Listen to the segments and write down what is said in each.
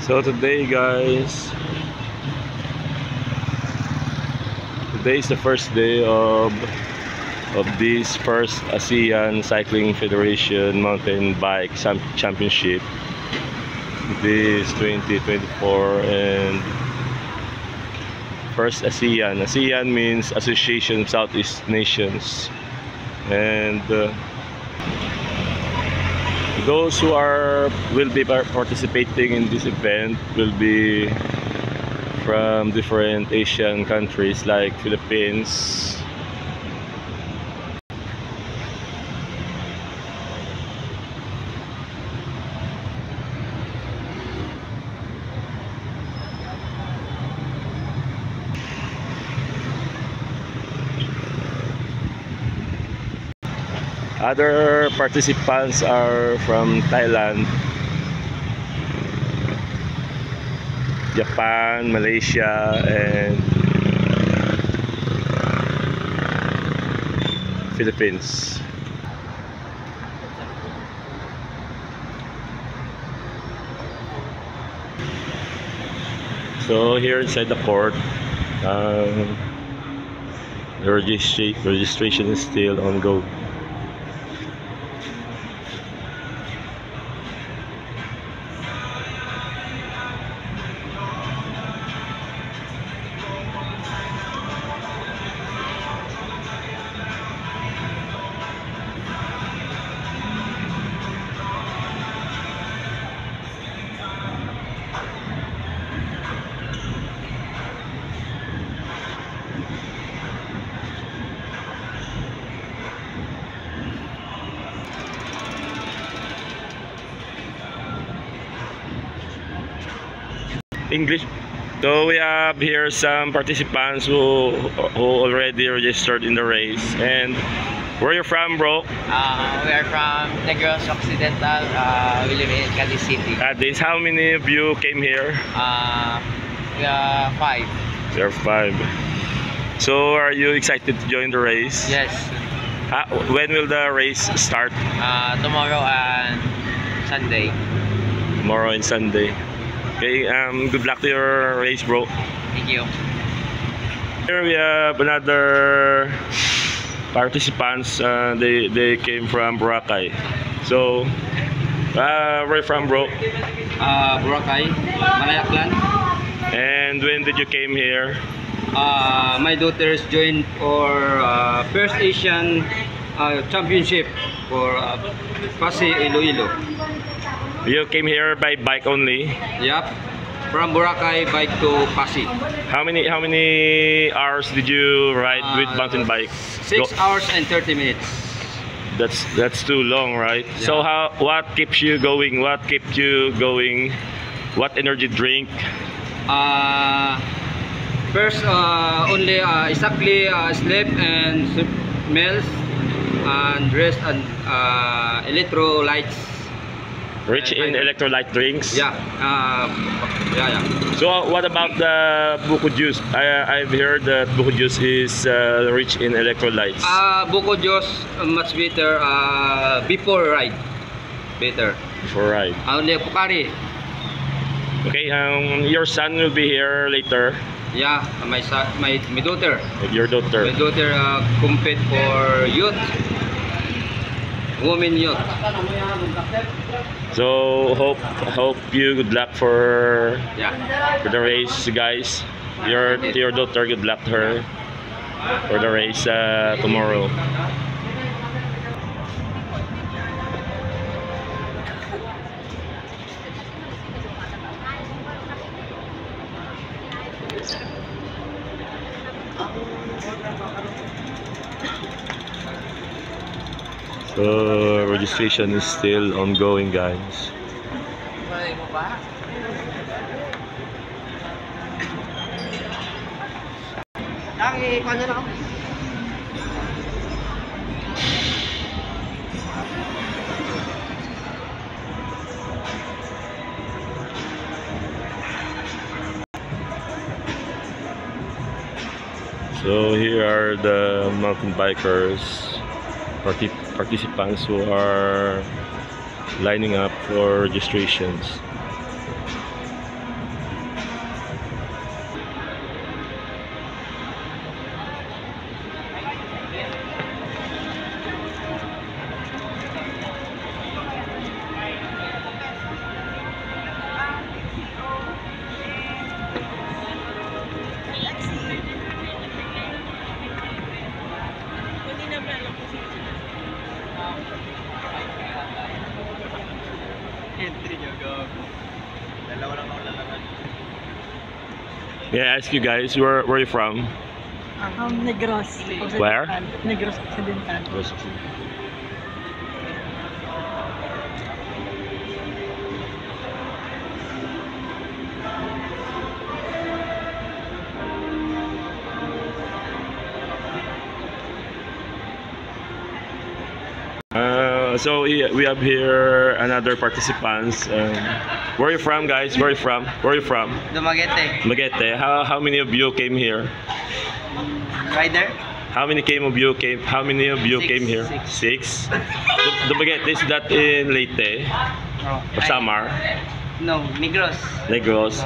So today guys, today is the first day of this first ASEAN Cycling Federation Mountain Bike Championship. This 2024 and first ASEAN. ASEAN means Association of Southeast Nations, and those who will be participating in this event will be from different Asian countries like Philippines, other participants are from Thailand, Japan, Malaysia, and Philippines. So here inside the port, the registration is still ongoing. English. So we have here some participants who already registered in the race. And where are you from, bro? We are from Negros Occidental. We live in Cali City. How many of you came here? We are 5. There are 5. So are you excited to join the race? Yes. When will the race start? Tomorrow and Sunday. Tomorrow and Sunday. Okay, good luck to your race, bro. Thank you. Here we have another participants. They came from Boracay. So, where are you from, bro? Boracay, Malayaklan. And when did you came here? My daughters joined for first Asian championship for Pasig, Iloilo. You came here by bike only? Yep, from Boracay bike to Pasig. How many hours did you ride with mountain bike? 6 hours and 30 minutes. That's too long, right? Yeah. So what keeps you going? What kept you going? What energy drink? First, only exactly sleep and meals and rest and electrolytes. Rich in electrolyte drinks? Yeah. So what about the buko juice? I've heard that buko juice is rich in electrolytes. Buko juice much better before ride. Better. Before ride. Only Pocari. Okay, your son will be here later. Yeah, my son, my daughter. Your daughter. My daughter compete for youth. Women youth. So hope you good luck for Yeah. the race, guys. Your daughter, good luck to her for the race tomorrow. So registration is still ongoing, guys. So here are the mountain bikers, participants who are lining up for registrations. Entry nyo, go. Dalawa lang ako lalakad. May I ask you guys, where are you from? Negros. Where? Negros Occidental. So we have here another participants. Where are you from, guys? Where are you from? Where are you from? Dumaguete. Magete. How many of you came here? Rider? How many of you came? How many of you came here? Six. Dumaguete, is that in Leyte or Samar? No, Negros. Negros.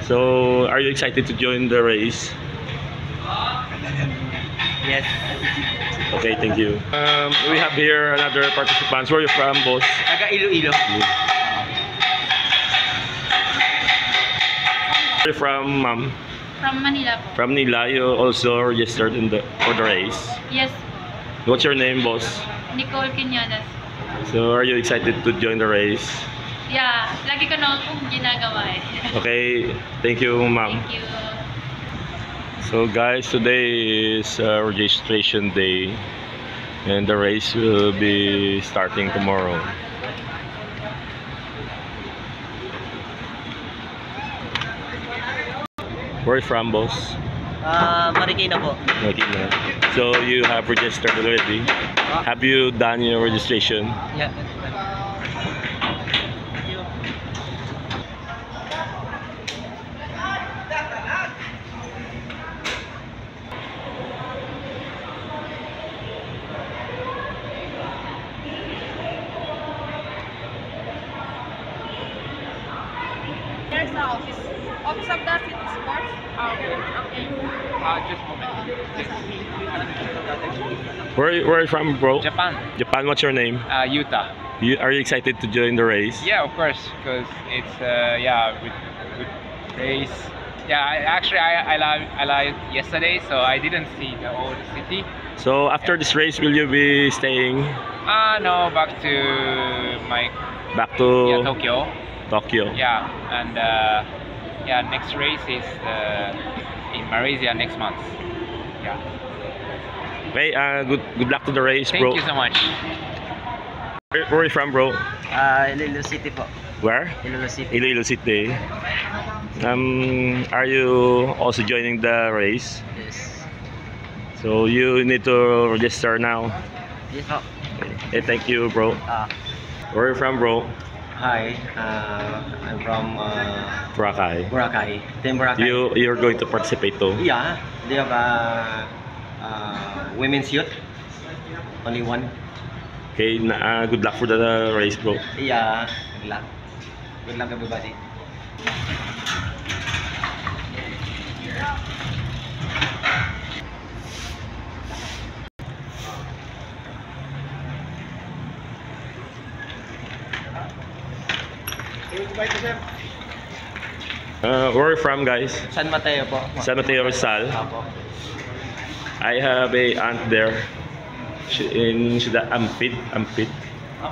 So are you excited to join the race? Yes. Okay, thank you. We have here another participants. Where are you from, boss? Taga Iloilo. Where are you from, ma'am? From Manila po. From Manila. You also registered for the race. Yes, What's your name, boss? Nicole Quinones. So are you excited to join the race? Yeah, lagi ko naman pong ginagawa eh. Okay, thank you, ma'am. Thank you. So guys, today is registration day and the race will be starting tomorrow. Where are you from, boss? Marikina po. Okay, na. So you have registered already? Have you done your registration? Yeah. There's the office. Office of the City Sports. Okay. Just a moment. Where are you from, bro? Japan, Japan. What's your name? Utah. Are you excited to join the race? Yeah, of course, because it's good race. Yeah, I live yesterday, so I didn't see the old city. So after this race, will you be staying No, back to my back to Tokyo. Tokyo? Yeah, and next race is in Malaysia next month. Yeah. Okay, good luck to the race, Thank bro. you so much. Where are you from, bro? Iloilo City po. Where? Iloilo City. Iloilo City. Are you also joining the race? Yes. So you need to register now. Yes po. Okay, thank you, bro. Where are you from, bro? Hi, I'm from Boracay. Boracay. Team Boracay. You're going to participate too? Yeah, they have women's youth. Only one. Okay, good luck for the race, bro. Yeah, good luck. Good luck, everybody. Where are you from, guys? San Mateo po. San Mateo Rizal. Apo. I have a aunt there. In Ciudad Ampid.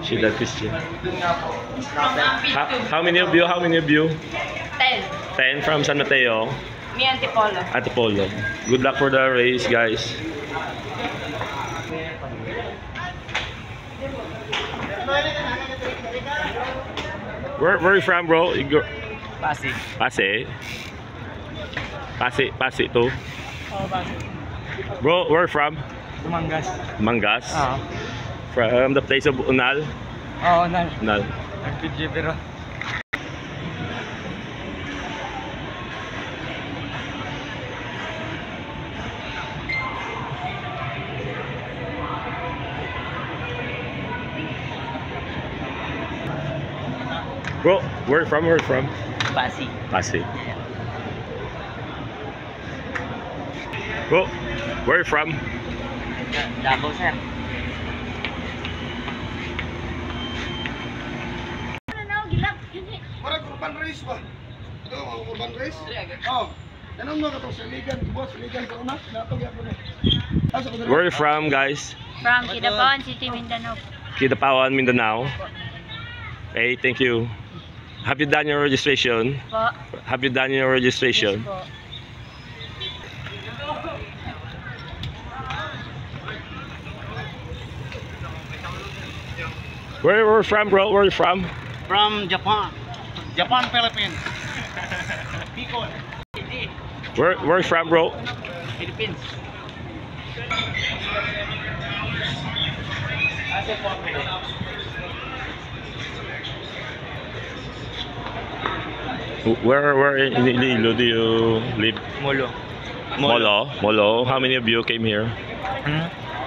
Ciudad Christian. How many of you? 10. 10 from San Mateo. Me Antipolo. Antipolo. Good luck for the race, guys. Where are you from, bro? Pasig. Pasig too. Oh, bakit? Bro, where are you from? Dumangas. Mangas. Oo. From the place of Unal. Oo, Unal. nag-PG pero. Bro, where are you from? Pasig. Pasig. Bro, where are you from? Davao, sir. Marag urban race ba? Ito ang urban race? Oh. Tanong mo katong saligan, boss, saligan ko na. Natog ako na. Where are you from, guys? From Kidapawan City, Mindanao. Kidapawan, Mindanao. Okay, thank you. Have you done your registration? Po. Have you done your registration? Po. Where are you from, bro? Where are you from? From Japan. Japan, Philippines. Bicol. Where are you from, bro? Philippines. Where in Iloilo do you live? Molo. Molo. How many of you came here?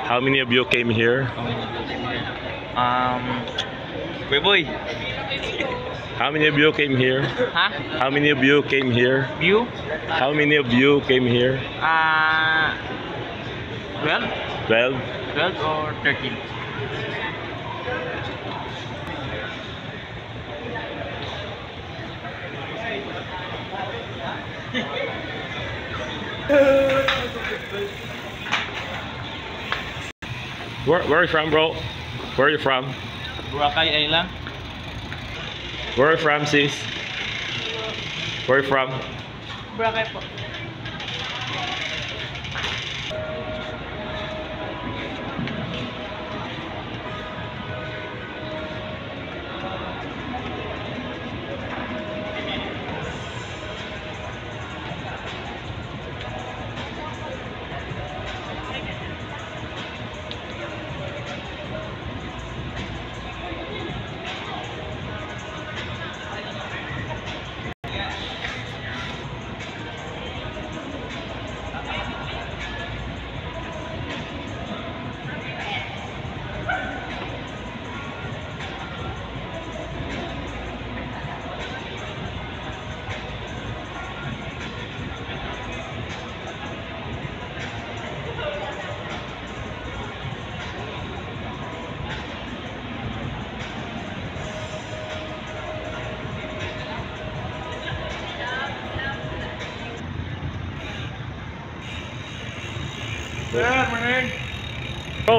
How many of you came here? Boy. How many of you came here? Huh? How many of you came here? You? How many of you came here? 12? 12? 12 or 13? Where are you from, bro? Where are you from? Boracay Island. Where are you from, sis? Where are you from? Boracay po.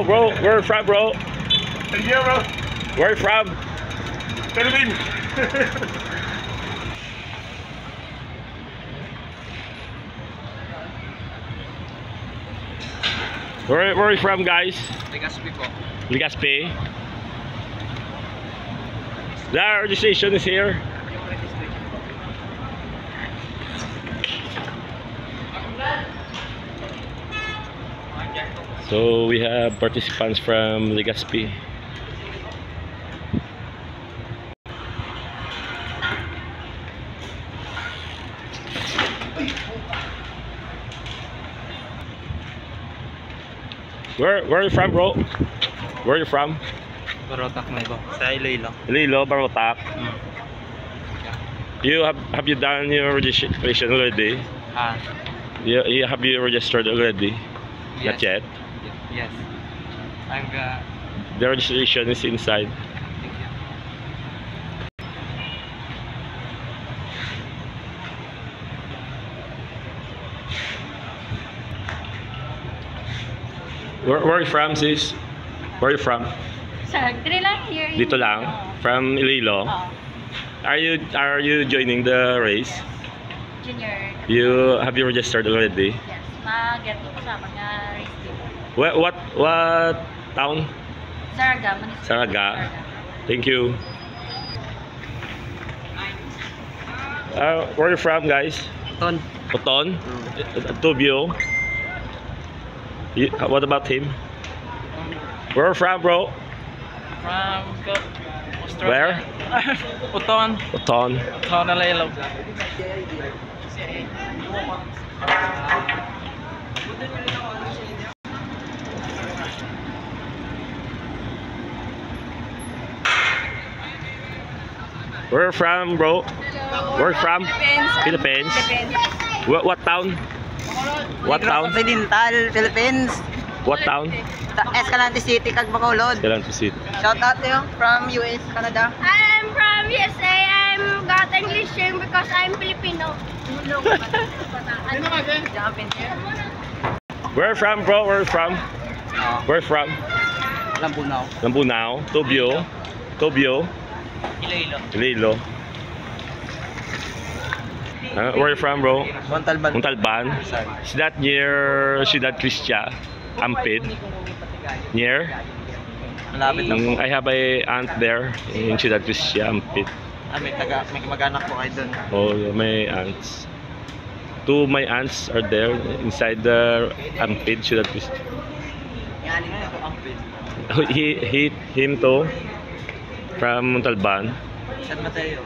Bro, where are you from, bro? India, bro. Where are you from? Philippines. Where are you from, guys? Legazpi po. Legazpi. The registration is here. So we have participants from Legazpi. Where are you from, bro? Where are you from? Barotac na iba. Sa Iloilo. Iloilo, Barotac. Have you done your registration already? Have you registered already? Yes. Not yet. Yes. I'm The registration is inside. Where are you from, sis? Where are you from? Sir, dito lang here. Dito lang? From Iloilo? Are you joining the race? Junior. Have you registered already? Yes. Mag-get ko sa mga race team. What town? Saraga. Municipal. Saraga. Thank you. Where are you from, guys? Ton. Oton? Tubio? What about him? Where are you from, bro? From Australia. Where? Uton. Oton. Honolulu. Where are you from, bro? Where are you from? Philippines. Philippines. What town? What town? Occidental, Philippines. What town? Escalante City, kag Bacolod. Escalante City. Shout out to you from US, Canada. I'm from USA. I'm got English name because I'm Filipino. Where are you from, bro? Where are you from? Where are you from? Lambunao. Lambunao. Tubio. Tubio. Iloilo. Iloilo. Where are you from, bro? Montalban. Montalban. Is that near Ciudad Cristia? Ampid? Near? Malapit lang po. I have a aunt there in Ciudad Cristia, Ampid. May mag-anak po kayo dun. Oh, yeah, my aunts. Two of my aunts are there inside the Ampid, Ciudad Cristia. Him too, from Montalban. San Mateo.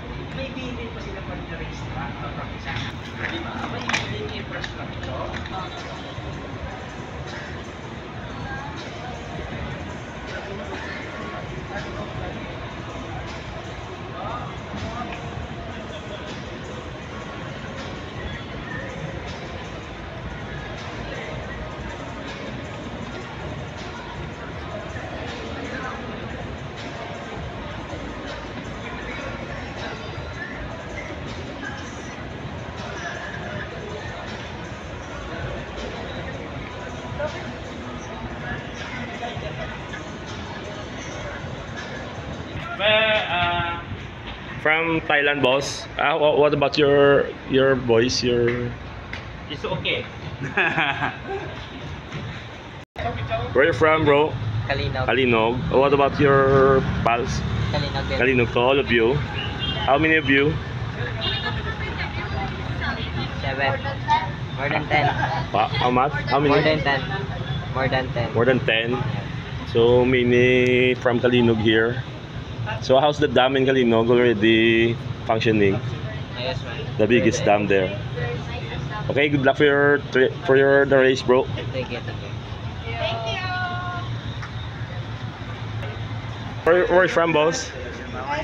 From Thailand, boss. What about your boys? It's okay. Where are you from, bro? Kalinog. Kalinog. What about your pals? Kalinog din. Kalinog to all of you. How many of you? 7. More than 10. How much? How many? More than 10. More than 10. More than 10. So many from Kalinog here. So how's the dam in Kalinog already functioning? Yes, man. The biggest dam there. Okay, good luck for the race, bro. Thank you, thank you. Where are you from, boss?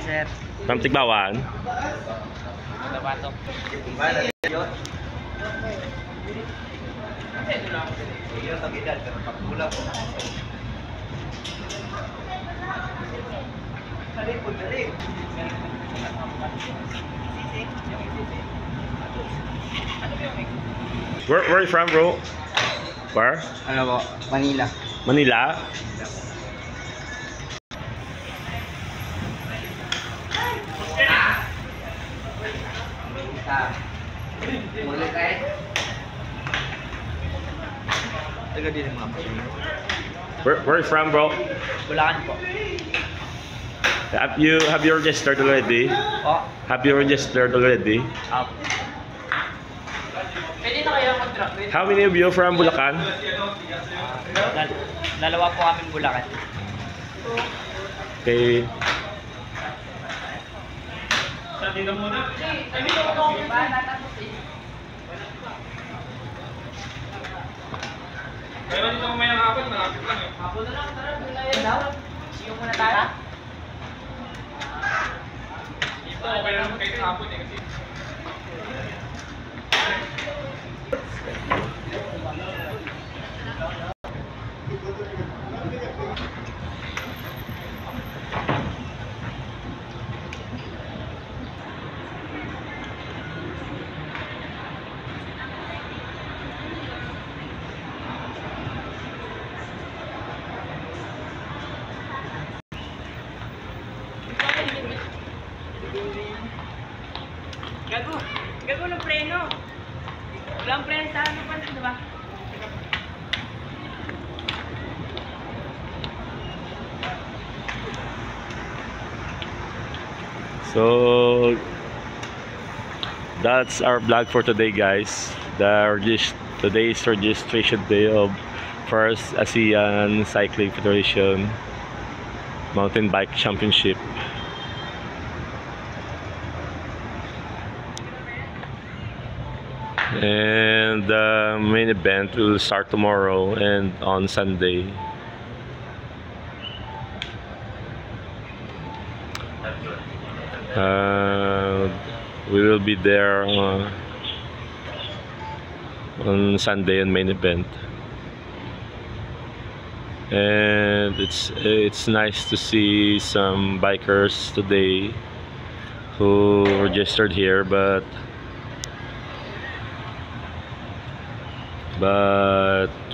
Sir. From Tigbawan. Dapato. Where are you from, bro? Where? Ano po? Manila. Manila? Taga din mga Where are you from, bro? Bulacan po. Have you registered already? Oh. Have you registered already? Pwede na kayo mag-drop. How many of you from Bulacan? Dalawa po kaming Bulacan. Okay. Pero dito kumayang hapon, malapit lang eh. Hapon na lang, tara. Siyo muna tayo. Dito, okay lang kayo ng hapon eh. Kasi Gago ng preno. Walang preno sa ano pa, diba? So that's our vlog for today, guys. Today's registration day of First ASEAN Cycling Federation Mountain Bike Championship. And the main event will start tomorrow and on Sunday. We will be there on Sunday and main event. And it's nice to see some bikers today who registered here, but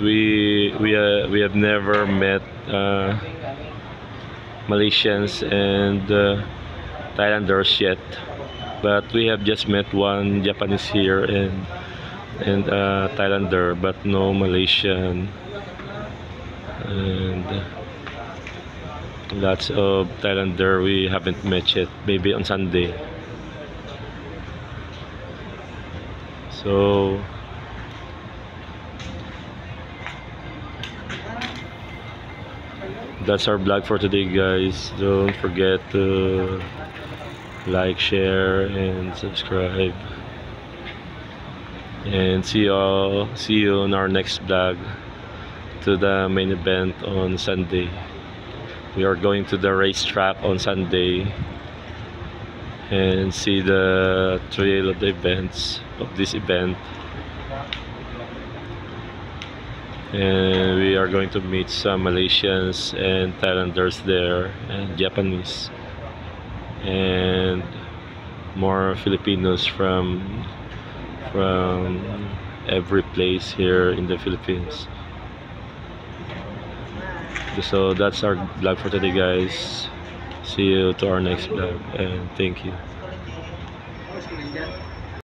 we have never met Malaysians and Thailanders yet, but we have just met one Japanese here and Thailander, but no Malaysian, and lots of Thailander we haven't met yet. Maybe on Sunday. So that's our vlog for today, guys. Don't forget to like, share, and subscribe. And see you on our next vlog to the main event on Sunday. We are going to the racetrack on Sunday and see the trail of the events of this event. And we are going to meet some Malaysians and Thailanders there, and Japanese, and more Filipinos from every place here in the Philippines. So that's our vlog for today, guys. See you to our next vlog, and thank you.